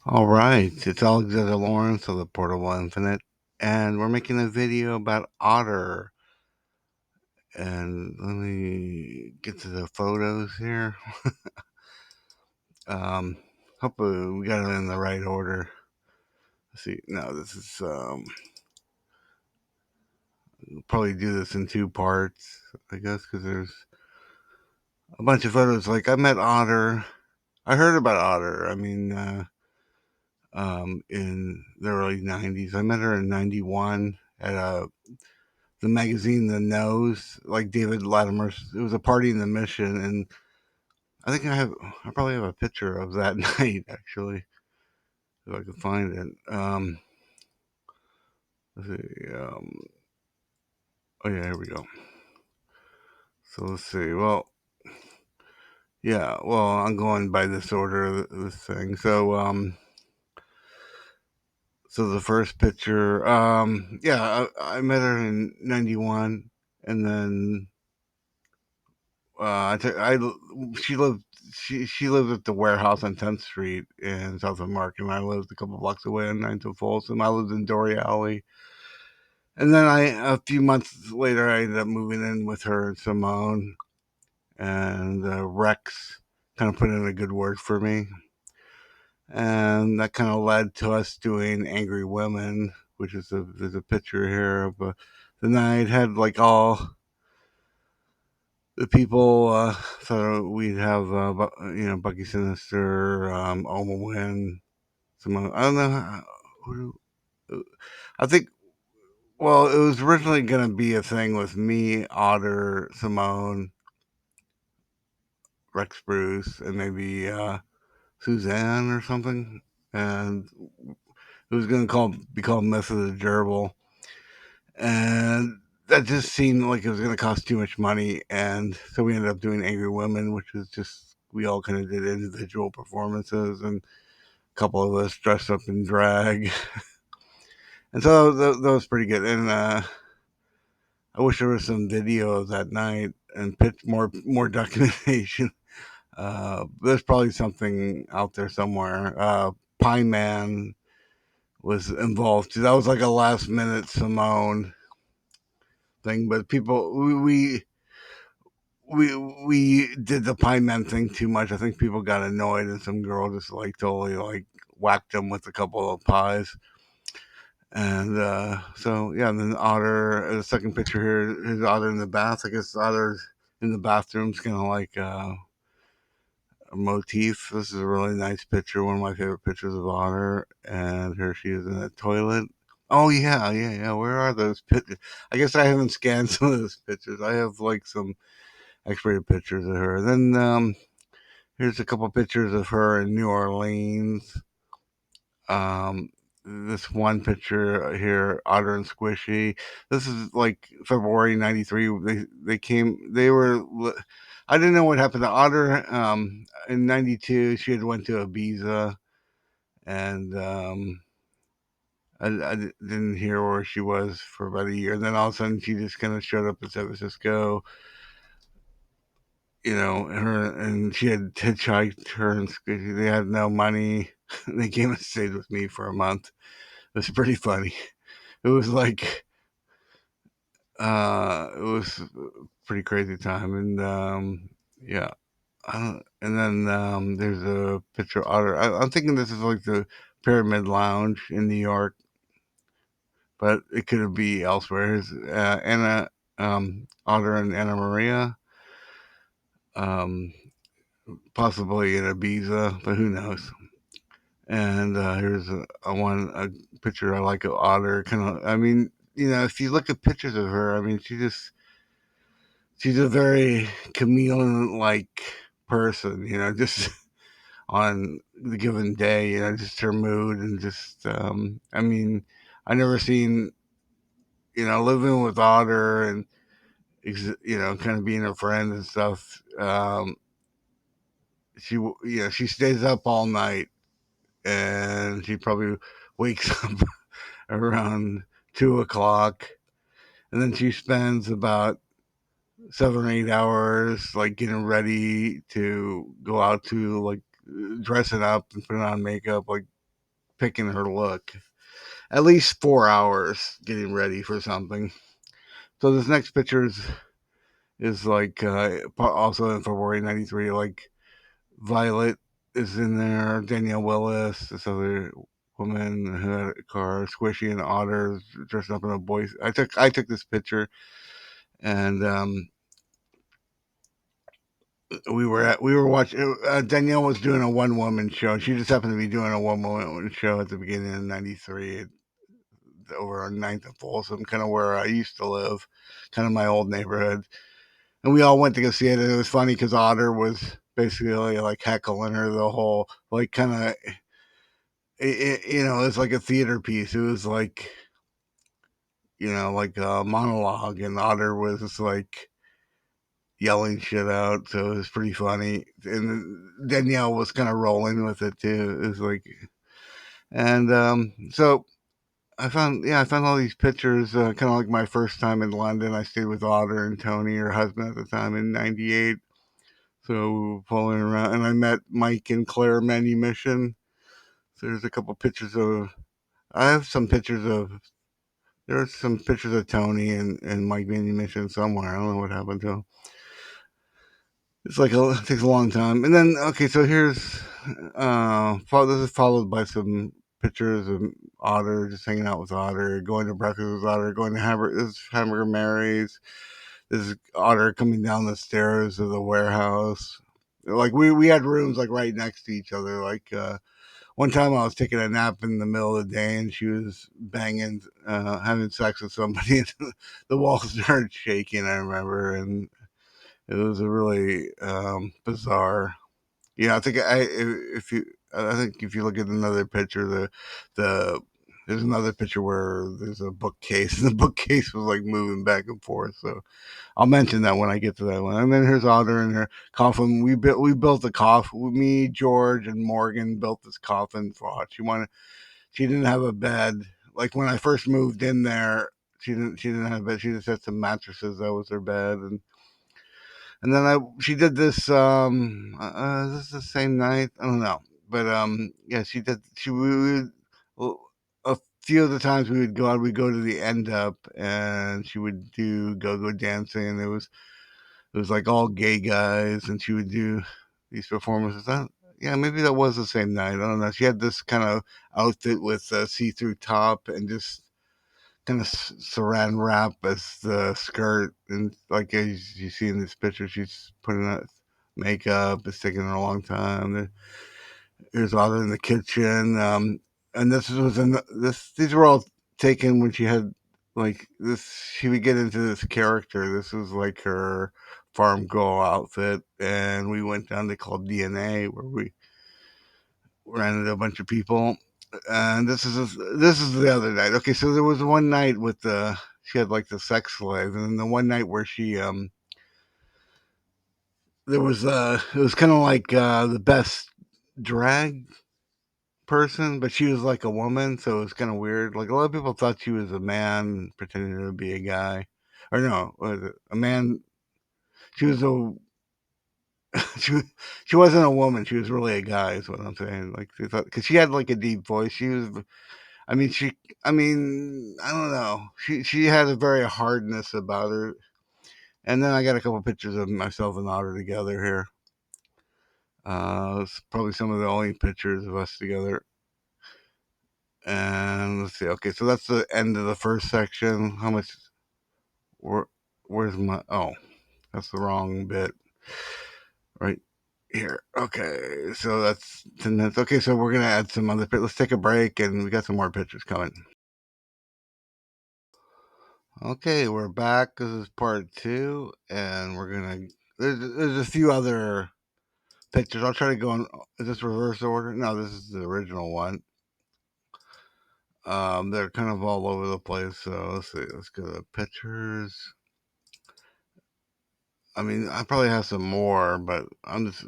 All right, it's Alexander Lawrence of the Portable Infinite, and we're making a video about Otter. And let me get to the photos here. Um, Hopefully we got it in the right order. Let's see. No, this is we'll probably do this in two parts, I guess, because there's a bunch of photos. Like I met Otter. I heard about Otter. In the early '90s, I met her in '91 at the magazine The Nose, like David Latimer's. It was a party in the Mission, and I probably have a picture of that night actually, if I could find it. Let's see. Oh yeah, here we go. So let's see. Well, yeah. Well, I'm going by this order of this thing. So the first picture. Yeah, I met her in '91, and then I she lived she lived at the warehouse on 10th Street in South Market, and I lived a couple blocks away on 9th and Folsom. I lived in Dory Alley, and then a few months later I ended up moving in with her and Simone, and Rex kind of put in a good word for me, and that kind of led to us doing Angry Women, which is there's a picture here of the night had like all the people thought we'd have Bucky Sinister, Oma Wynn, some I don't know who, I think. Well, it was originally going to be a thing with me, Otter, Simone, Rex Bruce, and maybe Suzanne or something, and it was going to be called Myth of the Gerbil, and that just seemed like it was going to cost too much money, and so we ended up doing Angry Women, which was just we all kind of did individual performances, and a couple of us dressed up in drag, and so that was pretty good. And I wish there was some video of that night and more documentation. There's probably something out there somewhere. Pine Man was involved too. That was like a last minute Simone thing, but people we did the Pine Man thing too much. I think people got annoyed, and some girl just like totally like whacked them with a couple of pies. And so yeah, and then Otter. The second picture here is Otter in the bath. I guess Otter's in the bathroom's kind of like a motif. This is a really nice picture. One of my favorite pictures of Otter. And here she is in the toilet. Oh yeah, yeah, yeah. Where are those pictures? I guess I haven't scanned some of those pictures. I have like some X-rated pictures of her. Then here's a couple pictures of her in New Orleans. Um, this one picture here, Otter and Squishy. This is like February '93. They came. They were. I didn't know what happened to Otter. In '92, she had went to Ibiza, and didn't hear where she was for about a year. And then all of a sudden, she just kind of showed up in San Francisco. Her and she had hitchhiked her and Squishy. They had no money. They came and stayed with me for a month. It was pretty funny. It was like it was a pretty crazy time, and yeah. And then there's a picture of Otter. I'm thinking this is like the Pyramid Lounge in New York, but it could be elsewhere. Here's Anna Otter and Anna Maria, um, possibly in Ibiza, but who knows? And here's a picture I like of Otter. Kind of, I mean, if you look at pictures of her, I mean, she's a very chameleon like person, just on the given day, just her mood and just I mean, I never seen, living with Otter and kind of being her friend and stuff. She stays up all night, and she probably wakes up around 2 o'clock, and then she spends about 7 or 8 hours like getting ready to go out to like dressing up and putting on makeup, like picking her look. At least 4 hours getting ready for something. So this next picture is like also in February '93. Like Violet is in there, Danielle Willis, this other woman who had a car, Squishy and Otter dressed up in a boy. I took this picture, and we were watching. Danielle was doing a one woman show. She just happened to be doing a one woman show at the beginning of '93 over on Ninth and Folsom, kind of where I used to live, kind of my old neighborhood. And we all went to go see it. And it was funny because Otter was basically like heckling her the whole, like, kind of, it was like a theater piece. It was like, like a monologue, and Otter was just like yelling shit out. So it was pretty funny. And Danielle was kind of rolling with it too. It was like, and so I found all these pictures, kind of like my first time in London. I stayed with Otter and Tony, her husband at the time, in '98. So we were following around, and I met Mike and Claire Manumission. So there's a couple pictures of. I have some pictures of. There's some pictures of Tony and Mike Manumission somewhere. I don't know what happened to him. It's like it takes a long time. And then okay, so here's this is followed by some pictures of Otter just hanging out with Otter, going to breakfast with Otter, going to Hamburger Mary's. This is Otter coming down the stairs of the warehouse. Like we had rooms like right next to each other. Like one time I was taking a nap in the middle of the day and she was banging, having sex with somebody, and the walls started shaking. I remember, and it was a really bizarre. Yeah, I think if you I think if you look at another picture, the there's another picture where there's a bookcase, and the bookcase was like moving back and forth. So I'll mention that when I get to that one. And then here's Otter in her coffin. We built the coffin. Me, George, and Morgan built this coffin for her. She didn't have a bed. Like when I first moved in there, she didn't have a bed. She just had some mattresses. That was her bed, and then she did this. This is the same night. I don't know, but yeah, she did. Well, a few of the times we would go out, we'd go to the end up, and she would do go dancing. And it was like all gay guys, and she would do these performances. Yeah, maybe that was the same night. I don't know. She had this kind of outfit with a see-through top and just kind of saran wrap as the skirt, and like as you see in this picture, she's putting on makeup. It's taking her a long time. There's Otter in the kitchen, and these were all taken when she had like this. She would get into this character. This was like her farm girl outfit, and we went down to called DNA where we ran into a bunch of people. And this is the other night. Okay, so there was one night with the she had like the sex slave, and then the one night where she there was it was kind of like the best drag person, but she was like a woman, so it was kind of weird. Like a lot of people thought she was a man pretending to be a guy, or no, was it a man? She was a she she wasn't a woman. She was really a guy. Is what I'm saying. Like they thought because she had like a deep voice. She was. I mean, she. I mean, I don't know. She had a very hardness about her. And then I got a couple pictures of myself and Otter together here. It's probably some of the only pictures of us together. And let's see. Okay, so that's the end of the first section. How much? Where, where's my? Oh, that's the wrong bit. Right here. Okay, so that's 10 minutes. Okay, so we're gonna add some other. Let's take a break, and we got some more pictures coming. Okay, we're back. This is part two, and we're gonna. There's a few other pictures. I'll try to go in. Is this reverse order? No, this is the original one. They're kind of all over the place. So let's see. Let's go to pictures. I mean, I probably have some more, but I'm just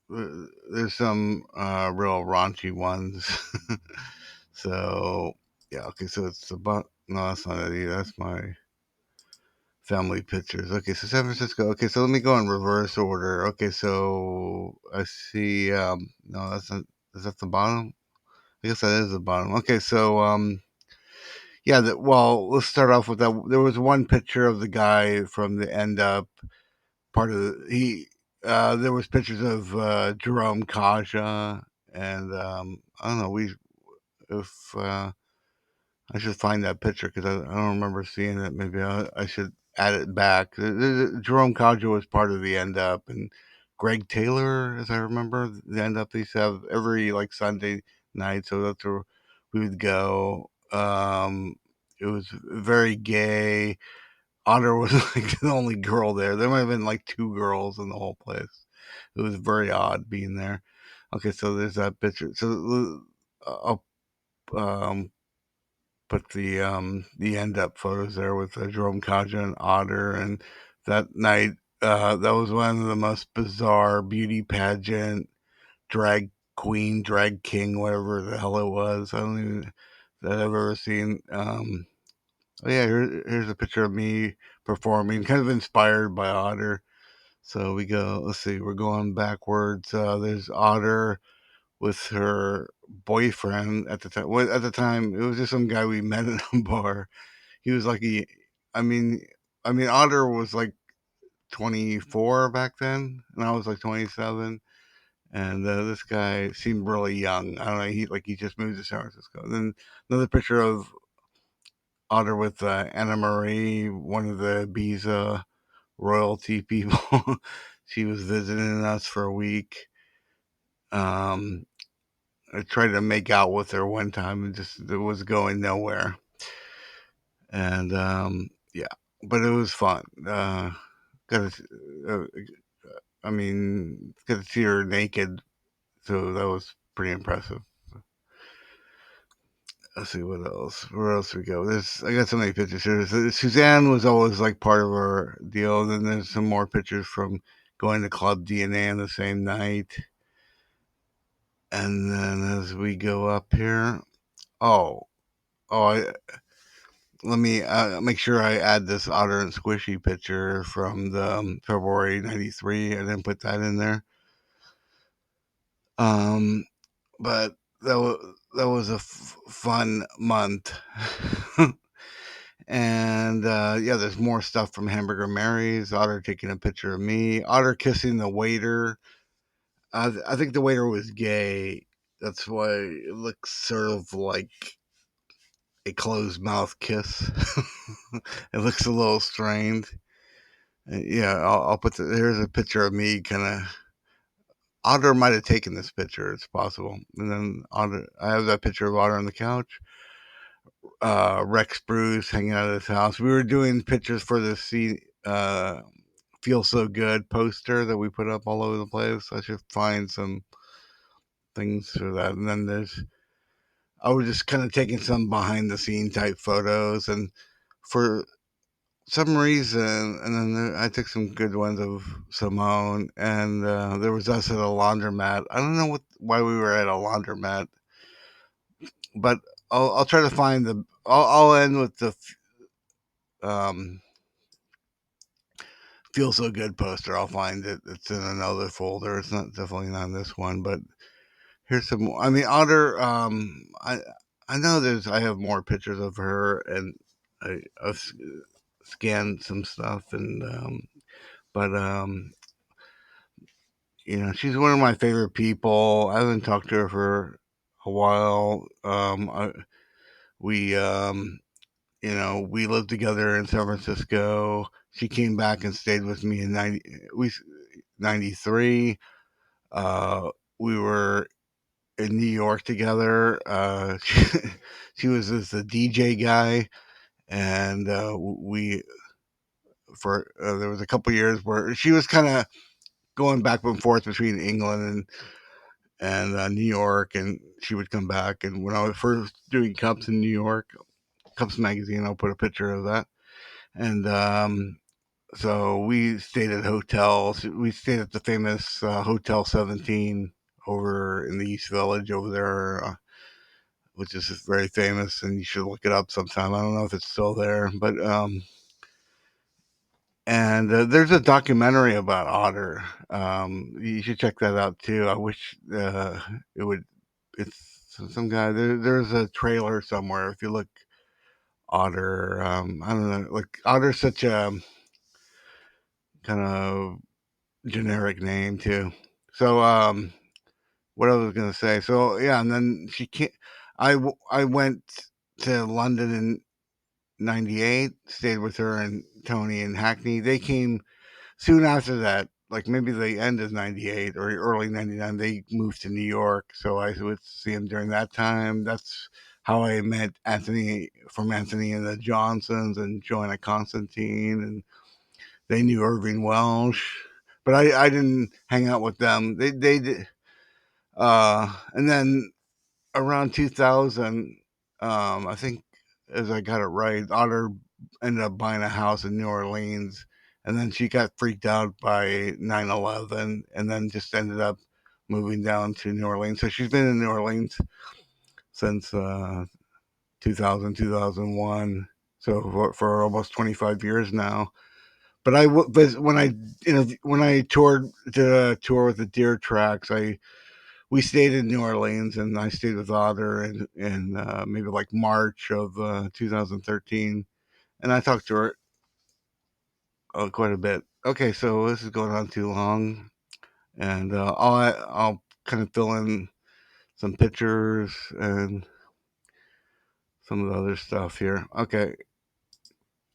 there's some real raunchy ones. So yeah, okay. So it's about no, that's not it either. That's my family pictures. Okay, so San Francisco. Okay, so let me go in reverse order. Okay, so I see. No, that's not. Is that the bottom? I guess that is the bottom. Okay, so yeah. Well, let's start off with that. There was one picture of the guy from the end up part of the he. There was pictures of Jerome Kaja, and I don't know. We if I should find that picture because I don't remember seeing it. Maybe I should add it back. Jerome Kaja was part of the end up, and Greg Taylor, as I remember, the end up they used to have every like Sunday night, so that's where we would go. It was very gay. Otter was like the only girl there. There might have been like two girls in the whole place. It was very odd being there. Okay, so there's that picture. So I'll put the end up photos there with Jerome Kaja and Otter, and that night that was one of the most bizarre beauty pageant drag queen, drag king, whatever the hell it was. I don't even that I've ever seen. Oh yeah, here's a picture of me performing, kind of inspired by Otter. So we go. Let's see, we're going backwards. There's Otter with her boyfriend at the time. Well, at the time, it was just some guy we met at a bar. He was like I mean, Otter was like 24 back then, and I was like 27. And this guy seemed really young. I don't know. He just moved to San Francisco. Then another picture of Otter with Anna Marie, one of the Ibiza royalty people. She was visiting us for a week. Um, I tried to make out with her one time and just it was going nowhere. And yeah, but it was fun. Got to, I mean, got to see her naked, so that was pretty impressive. Let's see what else. Where else we go? There's I got so many pictures here. Suzanne was always like part of our deal. Then there's some more pictures from going to Club DNA on the same night. And then as we go up here, oh, oh, let me make sure I add this Otter and Squishy picture from the February '93. I didn't put that in there. Um, but that was a fun month. And yeah, there's more stuff from Hamburger Mary's. Otter taking a picture of me. Otter kissing the waiter. I think the waiter was gay. That's why it looks sort of like a closed mouth kiss. It looks a little strained. Yeah, I'll put here's a picture of me kind of. Otter might have taken this picture. It's possible. And then Otter, I have that picture of Otter on the couch. Rex Bruce hanging out at his house. We were doing pictures for the Feel So Good poster that we put up all over the place. I should find some things for that. And then I was just kind of taking some behind the scene type photos. And for some reason, and then I took some good ones of Simone. And there was us at a laundromat. I don't know why we were at a laundromat, but I'll try to find I'll end with the um, Feel So Good poster. I'll find it. It's in another folder. It's not definitely not this one, but here's some more. I mean, Otter. I know I have more pictures of her, and I've scanned some stuff, and but she's one of my favorite people. I haven't talked to her for a while. We we lived together in San Francisco. She came back and stayed with me in 93. Uh, we were in New York together. She was this a DJ guy, and we for there was a couple years where she was kind of going back and forth between England and New York, and she would come back. And when I was first doing Cups in New York, Cups magazine, I'll put a picture of that. And so we stayed at hotels. We stayed at the famous Hotel 17 over in the East Village over there, which is very famous, and you should look it up sometime. I don't know if it's still there, but and there's a documentary about Otter. You should check that out too. I wish it would. It's some guy. There's a trailer somewhere. If you look, Otter. I don't know. Like Otter's such a kind of generic name too. So what I was gonna say. So yeah, and then she can't. I went to London in '98. Stayed with her and Tony and Hackney. They came soon after that, like maybe the end of '98 or early '99. They moved to New York, so I would see him during that time. That's how I met Anthony from Anthony and the Johnsons and Joanna Constantine, and they knew Irving Welsh, but I didn't hang out with them. They did, and then around 2000, I think, as I got it right, Otter ended up buying a house in New Orleans, and then she got freaked out by 9/11, and then just ended up moving down to New Orleans. So she's been in New Orleans since 2000, 2001. So for almost 25 years now. But when when I did a tour with the Deer Tracks, I we stayed in New Orleans, and I stayed with Otter in maybe like March of 2013, and I talked to her quite a bit. Okay, so this is going on too long, and I'll kind of fill in some pictures and some of the other stuff here. Okay,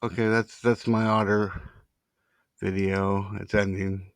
that's my Otter video. It's ending.